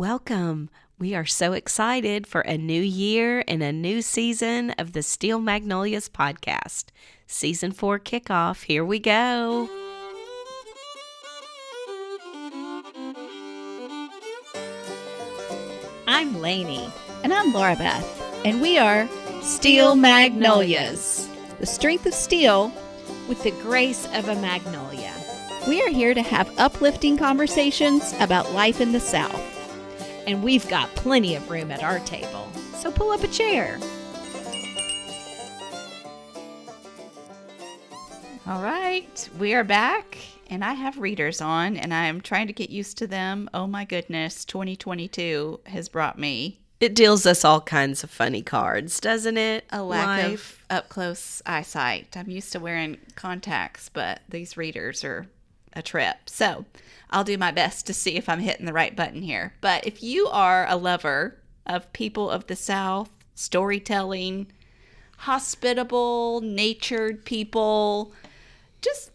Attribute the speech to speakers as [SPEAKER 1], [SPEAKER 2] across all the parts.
[SPEAKER 1] Welcome. We are so excited for a new year and a new season of the Steel Magnolias podcast. Season 4 kickoff. Here we go.
[SPEAKER 2] I'm Lainey.
[SPEAKER 3] And I'm Laura Beth, and we are Steel Magnolias, the strength of steel.
[SPEAKER 2] With the grace of a magnolia.
[SPEAKER 3] We are here to have uplifting conversations about life in the South.
[SPEAKER 2] And we've got plenty of room at our table, so pull up a chair.
[SPEAKER 3] All right, we are back, and I have readers on, and I'm trying to get used to them. Oh my goodness, 2022 has brought me
[SPEAKER 1] It deals us all kinds of funny cards, doesn't it?
[SPEAKER 3] a lack of up-close eyesight. I'm used to wearing contacts, but these readers are a trip. So I'll do my best to see if I'm hitting the right button here. But if you are a lover of people of the South, storytelling, hospitable, natured people, just,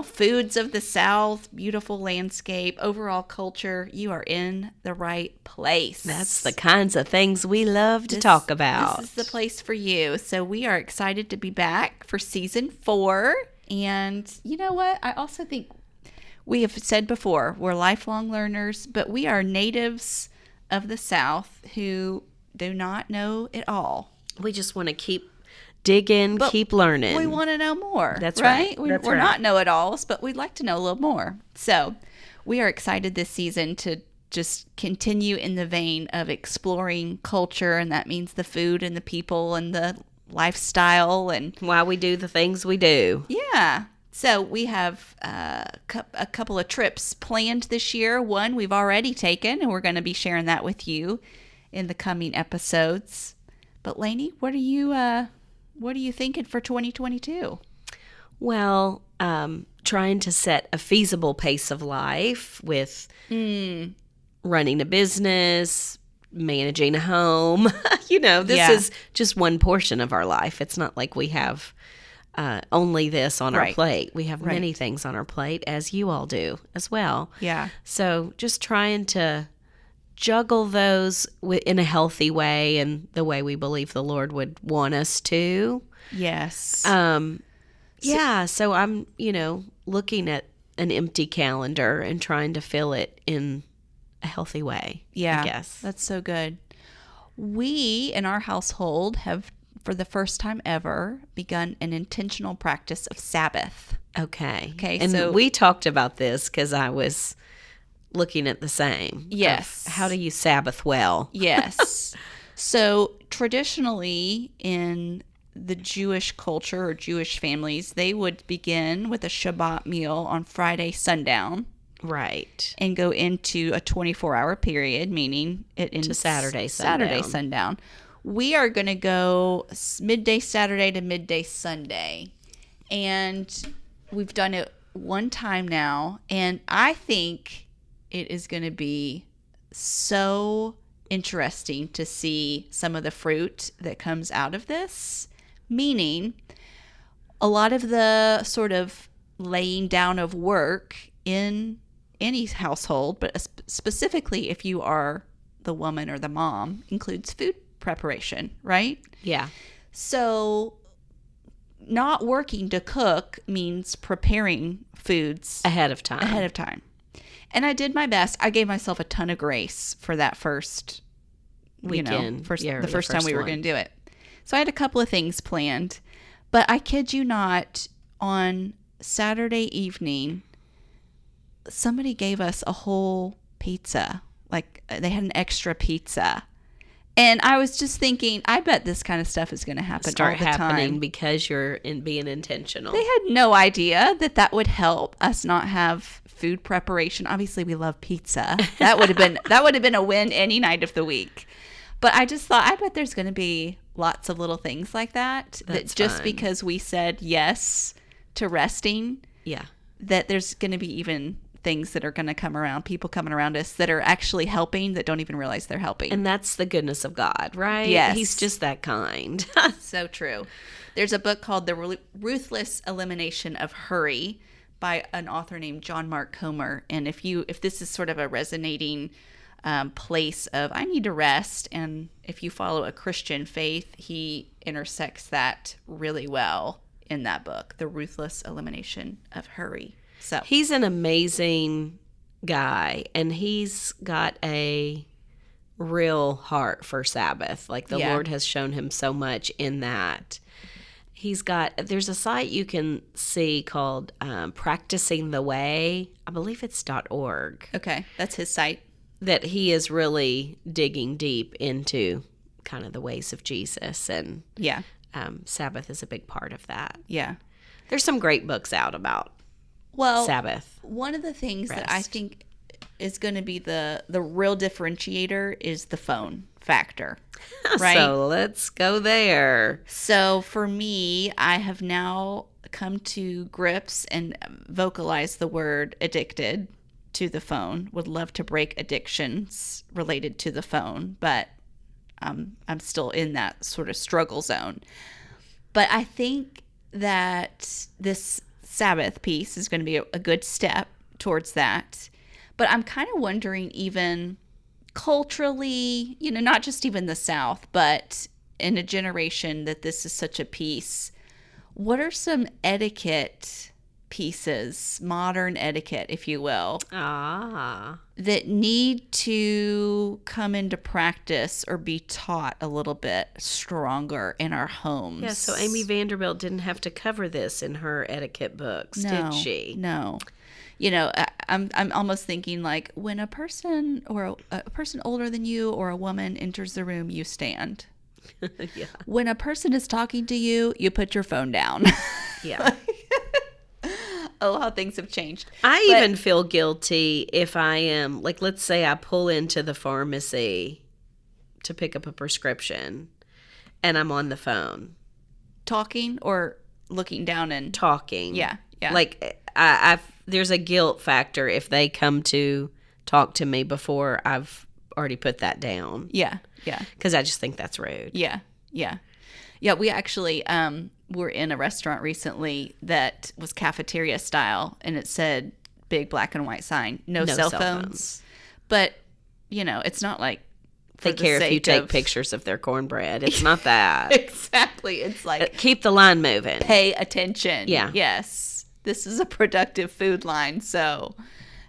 [SPEAKER 3] foods of the South, beautiful landscape, overall culture, you are in the right place.
[SPEAKER 1] That's the kinds of things we love to talk about.
[SPEAKER 3] This is the place for you. So we are excited to be back for season 4. And you know what? I also think we have said before, we're lifelong learners, but we are natives of the South who do not know it all.
[SPEAKER 1] We just want to keep digging, keep learning.
[SPEAKER 3] We want to know more.
[SPEAKER 1] That's right.
[SPEAKER 3] We're not know-it-alls, but we'd like to know a little more. So we are excited this season to just continue in the vein of exploring culture, and that means the food and the people and the lifestyle and
[SPEAKER 1] Why we do the things we do.
[SPEAKER 3] yeah. So we have a couple of trips planned this year. One we've already taken, and we're going to be sharing that with you in the coming episodes. But Lainey, what are you thinking for 2022?
[SPEAKER 1] Well, trying to set a feasible pace of life with running a business, managing a home. This is just one portion of our life. It's not like we have only this on our plate. We have many things on our plate, as you all do as well.
[SPEAKER 3] Yeah.
[SPEAKER 1] So just trying to juggle those in a healthy way and the way we believe the Lord would want us to.
[SPEAKER 3] Yes.
[SPEAKER 1] So I'm, looking at an empty calendar and trying to fill it in a healthy way.
[SPEAKER 3] Yeah.
[SPEAKER 1] I guess.
[SPEAKER 3] That's so good. We in our household have, for the first time ever, begun an intentional practice of Sabbath.
[SPEAKER 1] Okay.
[SPEAKER 3] And
[SPEAKER 1] so we talked about this because I was looking at the same.
[SPEAKER 3] Yes.
[SPEAKER 1] How do you Sabbath well?
[SPEAKER 3] Yes. So traditionally in the Jewish culture or Jewish families, they would begin with a Shabbat meal on Friday sundown.
[SPEAKER 1] Right.
[SPEAKER 3] And go into a 24-hour period, meaning it ends
[SPEAKER 1] to Saturday sundown.
[SPEAKER 3] We are going to go midday Saturday to midday Sunday. And we've done it one time now. And I think it is going to be so interesting to see some of the fruit that comes out of this. Meaning, a lot of the sort of laying down of work in any household, but specifically if you are the woman or the mom, includes food preparation, right?
[SPEAKER 1] Yeah.
[SPEAKER 3] So not working to cook means preparing foods
[SPEAKER 1] Ahead of time.
[SPEAKER 3] And I did my best. I gave myself a ton of grace for that first
[SPEAKER 1] weekend.
[SPEAKER 3] The first time we were going to do it. So I had a couple of things planned, but I kid you not, on Saturday evening, somebody gave us a whole pizza. Like they had an extra pizza. And I was just thinking, I bet this kind of stuff is going to happen all the time.
[SPEAKER 1] Because you're being intentional.
[SPEAKER 3] They had no idea that would help us not have food preparation. Obviously, we love pizza. That would have been a win any night of the week. But I just thought, I bet there's going to be lots of little things like that.
[SPEAKER 1] That's
[SPEAKER 3] that just
[SPEAKER 1] fun.
[SPEAKER 3] Because we said yes to resting,
[SPEAKER 1] Yeah.
[SPEAKER 3] that there's going to be even things that are going to come around, people coming around us that are actually helping that don't even realize they're helping.
[SPEAKER 1] And that's the goodness of God, right?
[SPEAKER 3] Yes.
[SPEAKER 1] He's just that kind.
[SPEAKER 3] So true. There's a book called The Ruthless Elimination of Hurry by an author named John Mark Comer. And if this is sort of a resonating place of I need to rest. And if you follow a Christian faith, he intersects that really well in that book, The Ruthless Elimination of Hurry. So
[SPEAKER 1] He's an amazing guy, and he's got a real heart for Sabbath. Like the
[SPEAKER 3] Yeah.
[SPEAKER 1] Lord has shown him so much in that. There's a site you can see called Practicing the Way. I believe it's .org.
[SPEAKER 3] okay, that's his site.
[SPEAKER 1] That he is really digging deep into kind of the ways of Jesus, and
[SPEAKER 3] Yeah,
[SPEAKER 1] Sabbath is a big part of that.
[SPEAKER 3] yeah.
[SPEAKER 1] There's some great books out about
[SPEAKER 3] Well,
[SPEAKER 1] Sabbath.
[SPEAKER 3] one of the things that I
[SPEAKER 1] Rest.
[SPEAKER 3] think is going to be the real differentiator is the phone factor. Right.
[SPEAKER 1] So let's go there.
[SPEAKER 3] So for me, I have now come to grips and vocalize the word addicted to the phone. Would love to break addictions related to the phone, but I'm still in that sort of struggle zone. But I think that this Sabbath piece is going to be a good step towards that. But I'm kind of wondering, even culturally, not just even the South, but in a generation that this is such a piece, what are some etiquette pieces, modern etiquette, if you will, that need to come into practice or be taught a little bit stronger in our homes?
[SPEAKER 1] Yeah, so Amy Vanderbilt didn't have to cover this in her etiquette books, did she?
[SPEAKER 3] No. I'm almost thinking like when a person or a person older than you or a woman enters the room, you stand.
[SPEAKER 1] Yeah.
[SPEAKER 3] When a person is talking to you, you put your phone down.
[SPEAKER 1] Yeah.
[SPEAKER 3] Oh, how things have changed.
[SPEAKER 1] I even feel guilty if I am, like, let's say I pull into the pharmacy to pick up a prescription and I'm on the phone.
[SPEAKER 3] Talking or looking down and
[SPEAKER 1] Talking.
[SPEAKER 3] Yeah.
[SPEAKER 1] Like, there's a guilt factor if they come to talk to me before I've already put that down.
[SPEAKER 3] Yeah.
[SPEAKER 1] Because I just think that's rude.
[SPEAKER 3] Yeah. We actually were in a restaurant recently that was cafeteria style, and it said big black and white sign, no cell phones. But it's not like
[SPEAKER 1] They care if you take pictures of their cornbread. It's not that.
[SPEAKER 3] Exactly. It's like
[SPEAKER 1] Keep the line moving.
[SPEAKER 3] pay attention.
[SPEAKER 1] Yeah.
[SPEAKER 3] Yes. This is a productive food line, so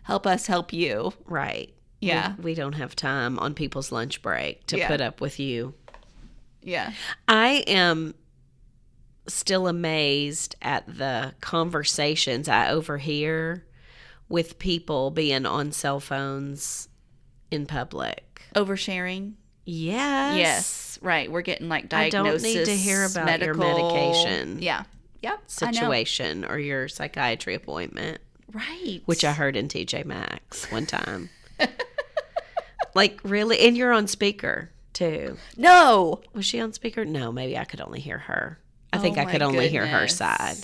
[SPEAKER 3] help us help you.
[SPEAKER 1] Right.
[SPEAKER 3] Yeah.
[SPEAKER 1] We don't have time on people's lunch break to
[SPEAKER 3] Yeah.
[SPEAKER 1] put up with you.
[SPEAKER 3] Yeah.
[SPEAKER 1] I am still amazed at the conversations I overhear with people being on cell phones in public.
[SPEAKER 3] Oversharing.
[SPEAKER 1] Yes.
[SPEAKER 3] Yes. Right. We're getting like
[SPEAKER 1] I
[SPEAKER 3] diagnosis.
[SPEAKER 1] don't need to hear about your
[SPEAKER 3] medical
[SPEAKER 1] medication.
[SPEAKER 3] Yeah. Yep.
[SPEAKER 1] Situation or your psychiatry appointment,
[SPEAKER 3] Right.
[SPEAKER 1] which I heard in TJ Maxx one time. Like, really? And you're on speaker, too.
[SPEAKER 3] No.
[SPEAKER 1] Was she on speaker? No, maybe I could only hear her. I think
[SPEAKER 3] Oh
[SPEAKER 1] I could
[SPEAKER 3] my
[SPEAKER 1] only hear her
[SPEAKER 3] goodness.
[SPEAKER 1] side.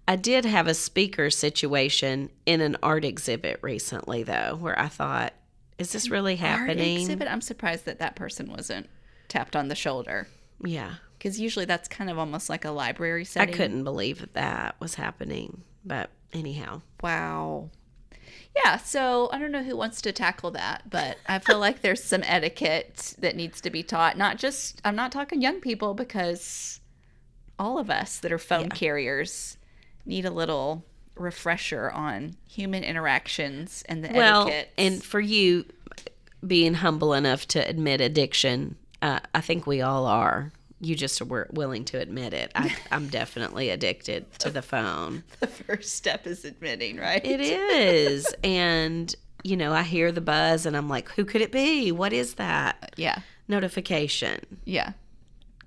[SPEAKER 1] I did have a speaker situation in an art exhibit recently, though, where I thought, is this really
[SPEAKER 3] Art
[SPEAKER 1] happening?
[SPEAKER 3] exhibit. I'm surprised that person wasn't tapped on the shoulder,
[SPEAKER 1] Yeah.
[SPEAKER 3] because usually that's kind of almost like a library
[SPEAKER 1] I
[SPEAKER 3] setting.
[SPEAKER 1] couldn't believe that was happening. But anyhow.
[SPEAKER 3] Wow. Yeah, so I don't know who wants to tackle that, but I feel like there's some etiquette that needs to be taught. I'm not talking young people, because all of us that are phone carriers need a little refresher on human interactions and the etiquette.
[SPEAKER 1] And for you being humble enough to admit addiction, I think we all are. You just were willing to admit it. I'm definitely addicted to the phone.
[SPEAKER 3] the first step is admitting, right?
[SPEAKER 1] It is. And, I hear the buzz and I'm like, who could it be? What is that?
[SPEAKER 3] Yeah.
[SPEAKER 1] Notification.
[SPEAKER 3] Yeah.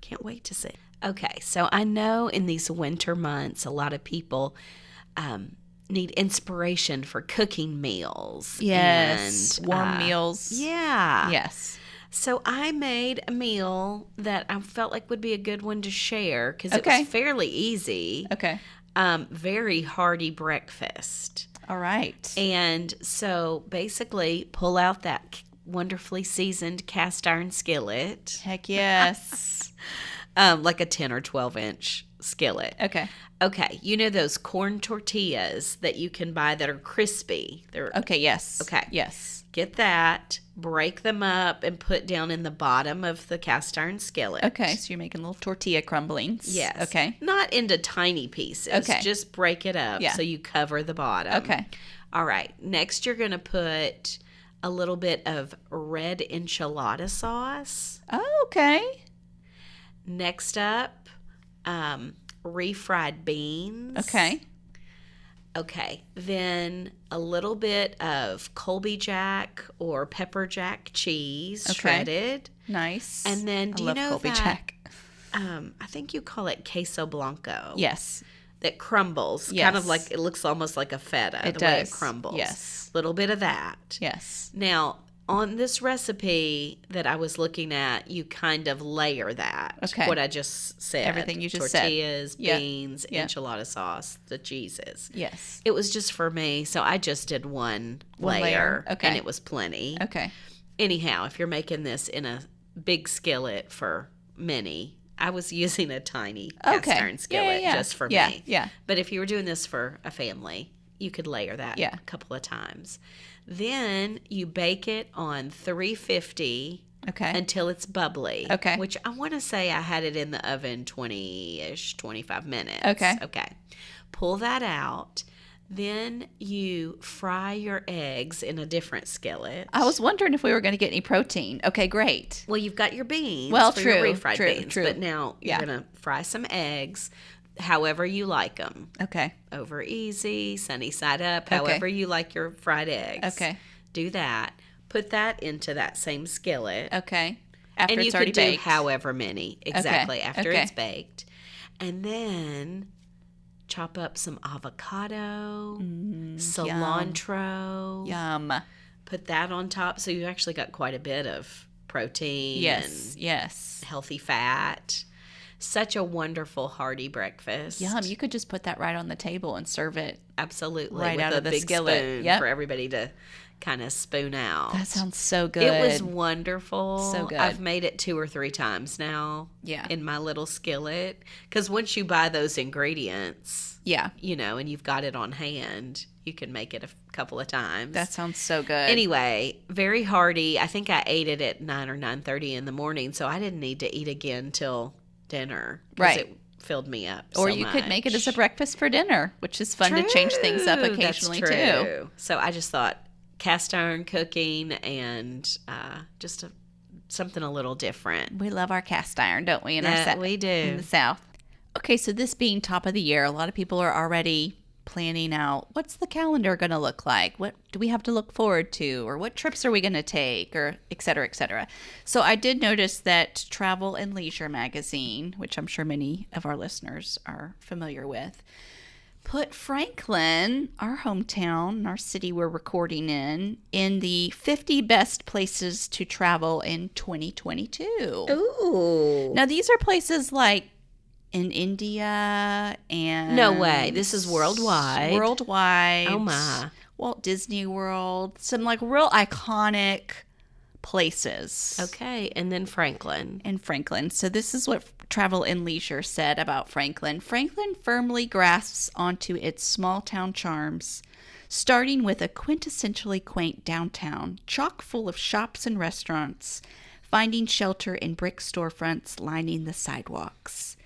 [SPEAKER 1] Can't wait to see. Okay, so I know in these winter months, a lot of people need inspiration for cooking meals.
[SPEAKER 3] Yes.
[SPEAKER 1] And,
[SPEAKER 3] Warm meals.
[SPEAKER 1] Yeah.
[SPEAKER 3] Yes.
[SPEAKER 1] So I made a meal that I felt like would be a good one to share because it
[SPEAKER 3] Okay.
[SPEAKER 1] was fairly easy.
[SPEAKER 3] Okay.
[SPEAKER 1] Very hearty breakfast.
[SPEAKER 3] All right.
[SPEAKER 1] And so basically pull out that wonderfully seasoned cast iron skillet,
[SPEAKER 3] Heck yes.
[SPEAKER 1] like a 10 or 12 inch skillet.
[SPEAKER 3] Okay.
[SPEAKER 1] Okay, those corn tortillas that you can buy that are crispy. They're
[SPEAKER 3] Okay. Yes.
[SPEAKER 1] Okay.
[SPEAKER 3] Yes.
[SPEAKER 1] Get that. break them up and put down in the bottom of the cast iron skillet.
[SPEAKER 3] Okay, so you're making little tortilla crumblings.
[SPEAKER 1] Yes.
[SPEAKER 3] Okay.
[SPEAKER 1] Not into tiny pieces.
[SPEAKER 3] Okay.
[SPEAKER 1] Just break it up
[SPEAKER 3] Yeah.
[SPEAKER 1] so you cover the bottom.
[SPEAKER 3] Okay.
[SPEAKER 1] All right. Next, you're going to put a little bit of red enchilada sauce.
[SPEAKER 3] Oh, okay.
[SPEAKER 1] Next up, refried beans.
[SPEAKER 3] Okay.
[SPEAKER 1] Okay. Then a little bit of Colby Jack or pepper jack cheese shredded.
[SPEAKER 3] Nice.
[SPEAKER 1] And then, do
[SPEAKER 3] I
[SPEAKER 1] you
[SPEAKER 3] love
[SPEAKER 1] know
[SPEAKER 3] Colby
[SPEAKER 1] that?
[SPEAKER 3] Jack.
[SPEAKER 1] I think you call it queso blanco.
[SPEAKER 3] Yes.
[SPEAKER 1] That crumbles.
[SPEAKER 3] Yes.
[SPEAKER 1] Kind of like, it looks almost like a feta.
[SPEAKER 3] It
[SPEAKER 1] the way it
[SPEAKER 3] does.
[SPEAKER 1] crumbles.
[SPEAKER 3] Yes.
[SPEAKER 1] Little bit of that.
[SPEAKER 3] Yes.
[SPEAKER 1] Now, on this recipe that I was looking at, you kind of layer that.
[SPEAKER 3] Okay.
[SPEAKER 1] What I just said.
[SPEAKER 3] Everything you just said.
[SPEAKER 1] Tortillas,
[SPEAKER 3] Yeah.
[SPEAKER 1] beans,
[SPEAKER 3] Yeah.
[SPEAKER 1] enchilada sauce, the cheeses.
[SPEAKER 3] Yes.
[SPEAKER 1] It was just for me, so I just did one
[SPEAKER 3] One layer. Okay.
[SPEAKER 1] and it was plenty.
[SPEAKER 3] Okay.
[SPEAKER 1] Anyhow, if you're making this in a big skillet for many, I was using a tiny cast
[SPEAKER 3] Okay.
[SPEAKER 1] iron skillet
[SPEAKER 3] Yeah.
[SPEAKER 1] just for
[SPEAKER 3] Yeah.
[SPEAKER 1] me.
[SPEAKER 3] Yeah.
[SPEAKER 1] But if you were doing this for a family, you could layer that
[SPEAKER 3] Yeah.
[SPEAKER 1] a couple of times. Then you bake it on 350
[SPEAKER 3] Okay.
[SPEAKER 1] until it's bubbly.
[SPEAKER 3] Okay.
[SPEAKER 1] Which I want to say I had it in the oven 20-ish, 25 minutes.
[SPEAKER 3] Okay.
[SPEAKER 1] Okay. Pull that out. Then you fry your eggs in a different skillet.
[SPEAKER 3] I was wondering if we were going to get any protein. Okay, great.
[SPEAKER 1] Well, you've got your beans.
[SPEAKER 3] Well,
[SPEAKER 1] for your
[SPEAKER 3] true,
[SPEAKER 1] refried
[SPEAKER 3] true,
[SPEAKER 1] beans.
[SPEAKER 3] true.
[SPEAKER 1] But now you're
[SPEAKER 3] Yeah.
[SPEAKER 1] going to fry some eggs however you like them.
[SPEAKER 3] Okay.
[SPEAKER 1] Over easy, sunny side up,
[SPEAKER 3] Okay.
[SPEAKER 1] however you like your fried eggs.
[SPEAKER 3] Okay.
[SPEAKER 1] Do that. Put that into that same skillet.
[SPEAKER 3] Okay. After
[SPEAKER 1] and you
[SPEAKER 3] it's already
[SPEAKER 1] could do
[SPEAKER 3] baked.
[SPEAKER 1] however many exactly after
[SPEAKER 3] Okay.
[SPEAKER 1] it's baked. And then chop up some avocado, cilantro.
[SPEAKER 3] Yum.
[SPEAKER 1] Put that on top. So you actually got quite a bit of protein
[SPEAKER 3] Yes.
[SPEAKER 1] and
[SPEAKER 3] Yes.
[SPEAKER 1] healthy fat. Such a wonderful hearty breakfast.
[SPEAKER 3] Yum. You could just put that right on the table and serve it.
[SPEAKER 1] Absolutely.
[SPEAKER 3] Right
[SPEAKER 1] with
[SPEAKER 3] out
[SPEAKER 1] a
[SPEAKER 3] of the
[SPEAKER 1] big
[SPEAKER 3] skillet.
[SPEAKER 1] spoon
[SPEAKER 3] Yep.
[SPEAKER 1] for everybody to kind of spoon out.
[SPEAKER 3] That sounds so good.
[SPEAKER 1] It was wonderful.
[SPEAKER 3] So good.
[SPEAKER 1] I've made it 2 or 3 times now.
[SPEAKER 3] Yeah.
[SPEAKER 1] In my little skillet. Because once you buy those ingredients,
[SPEAKER 3] Yeah.
[SPEAKER 1] you know, and you've got it on hand, you can make it a couple of times.
[SPEAKER 3] That sounds so good.
[SPEAKER 1] Anyway, very hearty. I think I ate it at 9 or 9:30 in the morning, so I didn't need to eat again till dinner. 'Cause
[SPEAKER 3] Right.
[SPEAKER 1] It filled me up.
[SPEAKER 3] Or
[SPEAKER 1] so
[SPEAKER 3] you could make it as a
[SPEAKER 1] much.
[SPEAKER 3] breakfast for dinner, which is fun to change things up
[SPEAKER 1] True,
[SPEAKER 3] occasionally
[SPEAKER 1] that's
[SPEAKER 3] too.
[SPEAKER 1] true. So I just thought cast iron cooking and just something a little different.
[SPEAKER 3] We love our cast iron, don't we? In
[SPEAKER 1] We do.
[SPEAKER 3] in the South. Okay, so this being top of the year, a lot of people are already planning out what's the calendar going to look like? What do we have to look forward to? Or what trips are we going to take? Or et cetera, et cetera. So I did notice that Travel and Leisure magazine, which I'm sure many of our listeners are familiar with, put Franklin, our hometown, our city we're recording in the 50 best places to travel in 2022.
[SPEAKER 1] Ooh.
[SPEAKER 3] Now, these are places like in India and...
[SPEAKER 1] No way. This is worldwide.
[SPEAKER 3] Worldwide.
[SPEAKER 1] Oh, my.
[SPEAKER 3] Walt Disney World. Some like real iconic places.
[SPEAKER 1] Okay, and then Franklin.
[SPEAKER 3] In Franklin. So this is what Travel and Leisure said about Franklin. Franklin firmly grasps onto its small town charms, starting with a quintessentially quaint downtown, chock full of shops and restaurants, finding shelter in brick storefronts lining the sidewalks.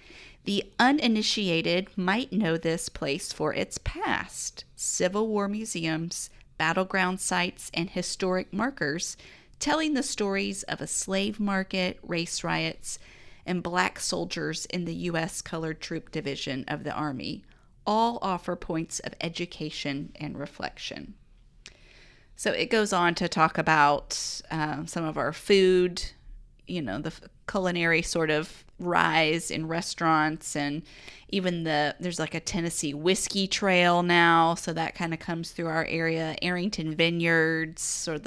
[SPEAKER 3] The uninitiated might know this place for its past: Civil War museums, battleground sites, and historic markers telling the stories of a slave market, race riots, and black soldiers in the U.S. Colored Troop Division of the Army. All offer points of education and reflection. So it goes on to talk about some of our food, you know, the culinary sort of rise in restaurants, and even there's like a Tennessee whiskey trail now, so that kind of comes through our area. Arrington Vineyards, so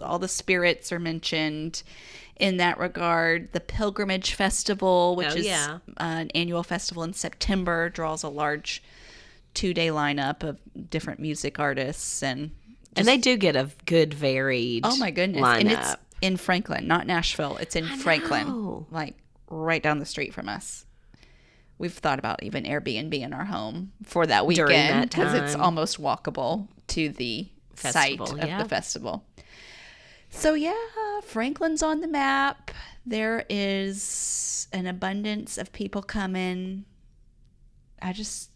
[SPEAKER 3] all the spirits are mentioned in that regard. The Pilgrimage Festival, which is an annual festival in September, draws a large 2-day lineup of different music artists, and
[SPEAKER 1] they do get a good varied
[SPEAKER 3] oh my goodness,
[SPEAKER 1] lineup.
[SPEAKER 3] and it's in Franklin, not Nashville. It's in Franklin,
[SPEAKER 1] know.
[SPEAKER 3] like right down the street from us. We've thought about even Airbnb in our home for that
[SPEAKER 1] During
[SPEAKER 3] weekend
[SPEAKER 1] that
[SPEAKER 3] because it's
[SPEAKER 1] time.
[SPEAKER 3] almost walkable to the
[SPEAKER 1] Festival,
[SPEAKER 3] site of
[SPEAKER 1] yeah.
[SPEAKER 3] the festival. So yeah, Franklin's on the map. There is an abundance of people coming. I'm just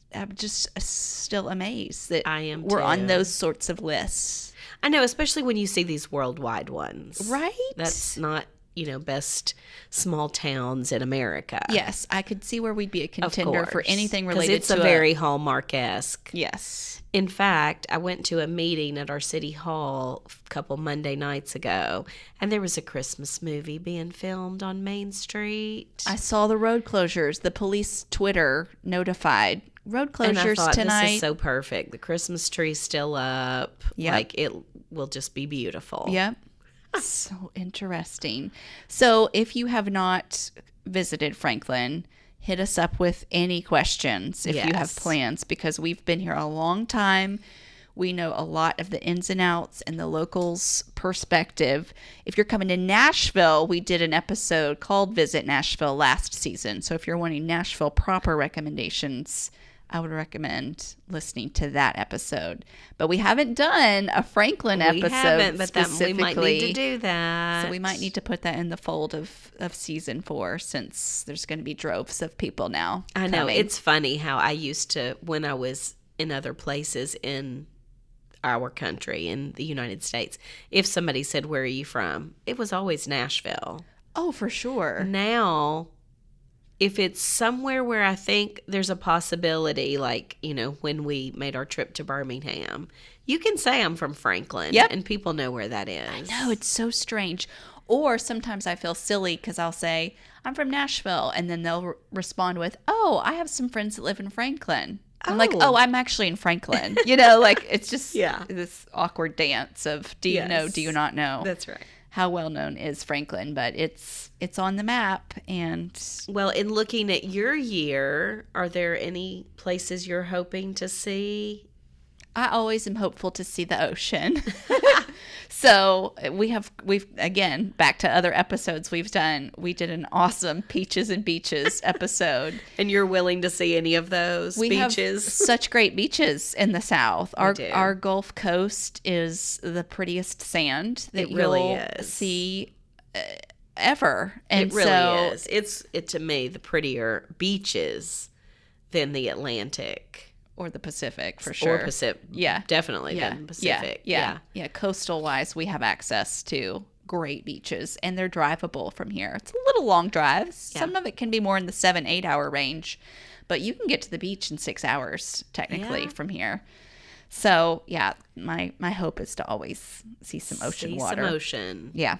[SPEAKER 3] still amazed that
[SPEAKER 1] I am
[SPEAKER 3] we're on
[SPEAKER 1] too.
[SPEAKER 3] those sorts of lists.
[SPEAKER 1] I know, especially when you see these worldwide ones.
[SPEAKER 3] Right?
[SPEAKER 1] That's not, best small towns in America.
[SPEAKER 3] Yes, I could see where we'd be a
[SPEAKER 1] Of
[SPEAKER 3] contender for
[SPEAKER 1] course.
[SPEAKER 3] anything
[SPEAKER 1] 'Cause
[SPEAKER 3] related
[SPEAKER 1] it's
[SPEAKER 3] to
[SPEAKER 1] a very Hallmark-esque.
[SPEAKER 3] Yes.
[SPEAKER 1] In fact, I went to a meeting at our city hall a couple Monday nights ago, and there was a Christmas movie being filmed on Main Street.
[SPEAKER 3] I saw the road closures. The police Twitter notified road
[SPEAKER 1] and I
[SPEAKER 3] closures
[SPEAKER 1] thought,
[SPEAKER 3] tonight.
[SPEAKER 1] this is so perfect. The Christmas tree's still up.
[SPEAKER 3] Yep.
[SPEAKER 1] Like, it will just be beautiful.
[SPEAKER 3] Yep. So interesting. So if you have not visited Franklin, hit us up with any questions if you have
[SPEAKER 1] Yes.
[SPEAKER 3] plans, because we've been here a long time. We know a lot of the ins and outs and the locals' perspective. If you're coming to Nashville, we did an episode called Visit Nashville last season. So if you're wanting Nashville proper recommendations, I would recommend listening to that episode. But we haven't done a Franklin
[SPEAKER 1] We
[SPEAKER 3] episode
[SPEAKER 1] haven't, but we
[SPEAKER 3] specifically.
[SPEAKER 1] might need to do that.
[SPEAKER 3] So we might need to put that in the fold of season 4, since there's going to be droves of people now.
[SPEAKER 1] I know.
[SPEAKER 3] coming.
[SPEAKER 1] It's funny how I used to, when I was in other places in our country, in the United States, if somebody said, "Where are you from?" it was always Nashville.
[SPEAKER 3] Oh, for sure.
[SPEAKER 1] Now, if it's somewhere where I think there's a possibility, like, when we made our trip to Birmingham, you can say I'm from Franklin.
[SPEAKER 3] Yep.
[SPEAKER 1] And people know where that is.
[SPEAKER 3] I know, it's so strange. Or sometimes I feel silly because I'll say, I'm from Nashville. And then they'll respond with, oh, I have some friends that live in Franklin. I'm like,
[SPEAKER 1] Oh.
[SPEAKER 3] oh, I'm actually in Franklin. Like it's just
[SPEAKER 1] Yeah.
[SPEAKER 3] this awkward dance of do you know,
[SPEAKER 1] Yes.
[SPEAKER 3] do you not know?
[SPEAKER 1] That's right.
[SPEAKER 3] How well known is Franklin, but it's on the map. And
[SPEAKER 1] Well, in looking at your year, are there any places you're hoping to see?
[SPEAKER 3] I always am hopeful to see the ocean. So we've again, back to other episodes we've done. We did an awesome Peaches and Beaches episode.
[SPEAKER 1] And you're willing to see any of those
[SPEAKER 3] We
[SPEAKER 1] beaches?
[SPEAKER 3] have such great beaches in the South.
[SPEAKER 1] do.
[SPEAKER 3] Our Gulf Coast is the prettiest sand that
[SPEAKER 1] It really
[SPEAKER 3] you'll
[SPEAKER 1] is.
[SPEAKER 3] see ever. And
[SPEAKER 1] It really
[SPEAKER 3] so,
[SPEAKER 1] is. It's to me the prettier beaches than the Atlantic
[SPEAKER 3] or the Pacific for sure.
[SPEAKER 1] or Pacific.
[SPEAKER 3] Yeah.
[SPEAKER 1] Definitely than Pacific.
[SPEAKER 3] Yeah. Coastal wise, we have access to great beaches and they're drivable from here. It's a little long drive. Some of it can be more in the 7-8 hour range, but you can get to the beach in 6 hours technically
[SPEAKER 1] Yeah.
[SPEAKER 3] from here. So yeah, my hope is to always see some ocean
[SPEAKER 1] See
[SPEAKER 3] water.
[SPEAKER 1] some ocean.
[SPEAKER 3] Yeah.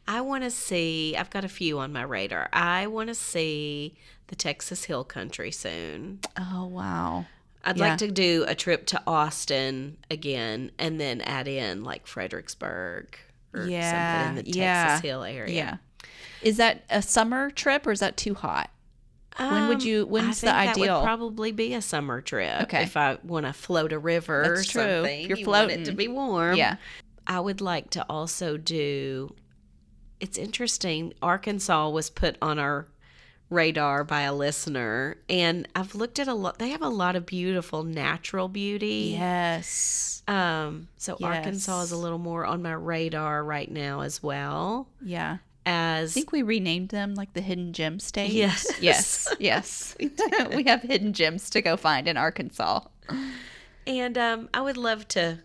[SPEAKER 1] I want to see, I've got a few on my radar. I want to see the Texas Hill Country soon.
[SPEAKER 3] Oh wow.
[SPEAKER 1] I'd
[SPEAKER 3] Yeah.
[SPEAKER 1] like to do a trip to Austin again and then add in like Fredericksburg or something in the Texas Hill area.
[SPEAKER 3] Yeah. Is that a summer trip or is that too hot? When would you? When's
[SPEAKER 1] I
[SPEAKER 3] the
[SPEAKER 1] think that
[SPEAKER 3] ideal?
[SPEAKER 1] would probably be a summer trip.
[SPEAKER 3] Okay.
[SPEAKER 1] If I want to float a river or
[SPEAKER 3] That's true.
[SPEAKER 1] something.
[SPEAKER 3] If you're
[SPEAKER 1] you want it
[SPEAKER 3] floating.
[SPEAKER 1] to be warm.
[SPEAKER 3] Yeah.
[SPEAKER 1] I would like to also do, it's interesting, Arkansas was put on our radar by a listener, and I've looked at a lot. They have a lot of beautiful natural beauty.
[SPEAKER 3] Yes.
[SPEAKER 1] So
[SPEAKER 3] Yes.
[SPEAKER 1] Arkansas is a little more on my radar right now as well.
[SPEAKER 3] Yeah.
[SPEAKER 1] As
[SPEAKER 3] I think we renamed them like the Hidden Gem State.
[SPEAKER 1] Yes.
[SPEAKER 3] Yes. We have hidden gems to go find in Arkansas.
[SPEAKER 1] and I would love to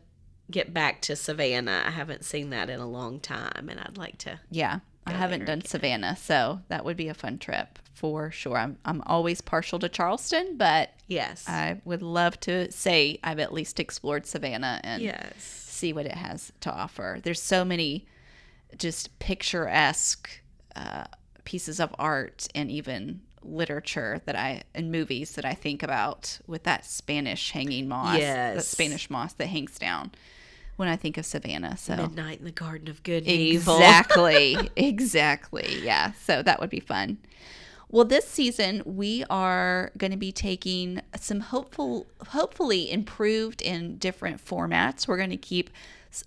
[SPEAKER 1] get back to Savannah. I haven't seen that in a long time, and I'd like to.
[SPEAKER 3] Yeah. I haven't done Savannah, so that would be a fun trip for sure. I'm always partial to Charleston, but
[SPEAKER 1] Yes.
[SPEAKER 3] I would love to say I've at least explored Savannah and
[SPEAKER 1] Yes.
[SPEAKER 3] see what it has to offer. There's so many just picturesque pieces of art and even literature and movies that I think about with that Spanish hanging moss,
[SPEAKER 1] Yes.
[SPEAKER 3] that Spanish moss that hangs down when I think of Savannah. So
[SPEAKER 1] Midnight in the Garden of Good and Evil.
[SPEAKER 3] Exactly. Yeah. So that would be fun. Well, this season we are going to be taking some hopefully improved and different formats. We're going to keep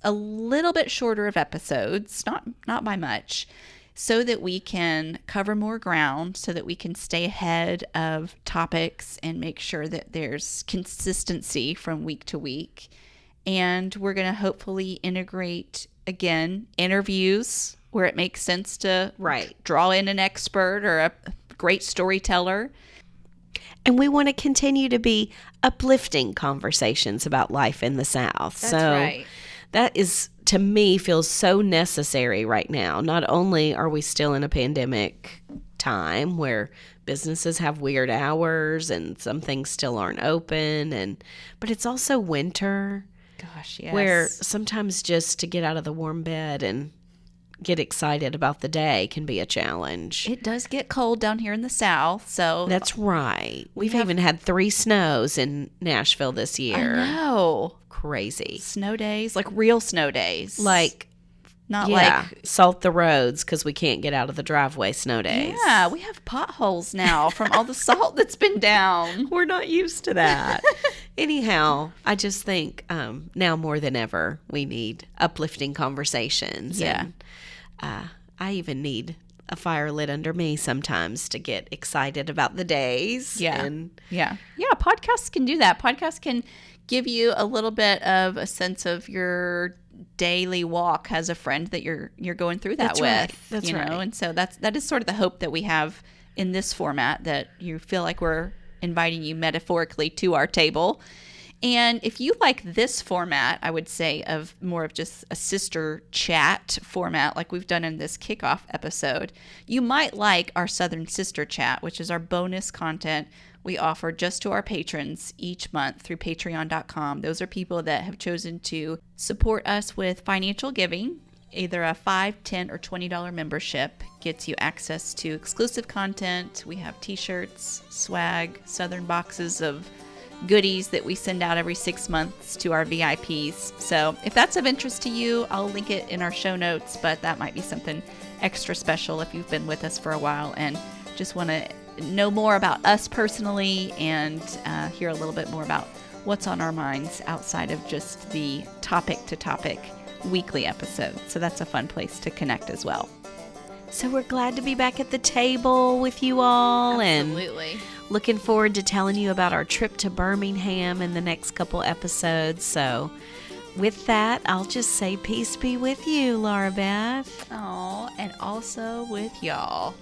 [SPEAKER 3] a little bit shorter of episodes, not by much, so that we can cover more ground, so that we can stay ahead of topics and make sure that there's consistency from week to week. And we're going to hopefully integrate again, interviews where it makes sense to
[SPEAKER 1] Right.
[SPEAKER 3] draw in an expert or a great storyteller.
[SPEAKER 1] And we want to continue to be uplifting conversations about life in the South.
[SPEAKER 3] That's right.
[SPEAKER 1] That is, to me, feels so necessary right now. Not only are we still in a pandemic time where businesses have weird hours and some things still aren't open, but it's also winter.
[SPEAKER 3] Gosh, yes.
[SPEAKER 1] Where sometimes just to get out of the warm bed and get excited about the day can be a challenge.
[SPEAKER 3] It does get cold down here in the South, so
[SPEAKER 1] That's right. We've even had 3 snows in Nashville this
[SPEAKER 3] I
[SPEAKER 1] year.
[SPEAKER 3] know.
[SPEAKER 1] Crazy.
[SPEAKER 3] Snow days, like real snow days.
[SPEAKER 1] Like,
[SPEAKER 3] not
[SPEAKER 1] yeah,
[SPEAKER 3] like
[SPEAKER 1] salt the roads because we can't get out of the driveway snow days.
[SPEAKER 3] yeah, we have potholes now from all the salt that's been down.
[SPEAKER 1] We're not used to that. Anyhow, I just think now more than ever, we need uplifting conversations.
[SPEAKER 3] Yeah.
[SPEAKER 1] And I even need a fire lit under me sometimes to get excited about the days.
[SPEAKER 3] Yeah.
[SPEAKER 1] And
[SPEAKER 3] Yeah. Podcasts can do that. Podcasts can give you a little bit of a sense of your daily walk as a friend that you're going through that
[SPEAKER 1] That's
[SPEAKER 3] with.
[SPEAKER 1] right. That's
[SPEAKER 3] you know,
[SPEAKER 1] right.
[SPEAKER 3] and so that is sort of the hope that we have in this format, that you feel like we're inviting you metaphorically to our table. And if you like this format, I would say, of more of just a sister chat format like we've done in this kickoff episode, you might like our Southern Sister Chat, which is our bonus content we offer just to our patrons each month through patreon.com. Those are people that have chosen to support us with financial giving. Either a $5, $10, or $20 membership gets you access to exclusive content. We have t-shirts, swag, Southern boxes of goodies that we send out every 6 months to our VIPs. So if that's of interest to you, I'll link it in our show notes, but that might be something extra special if you've been with us for a while and just want to know more about us personally and hear a little bit more about what's on our minds outside of just the topic-to-topic weekly episodes. So that's a fun place to connect as well.
[SPEAKER 1] so we're glad to be back at the table with you all.
[SPEAKER 3] Absolutely.
[SPEAKER 1] And looking forward to telling you about our trip to Birmingham in the next couple episodes. So with that, I'll just say peace be with you, Laura Beth.
[SPEAKER 3] Oh, and also with y'all.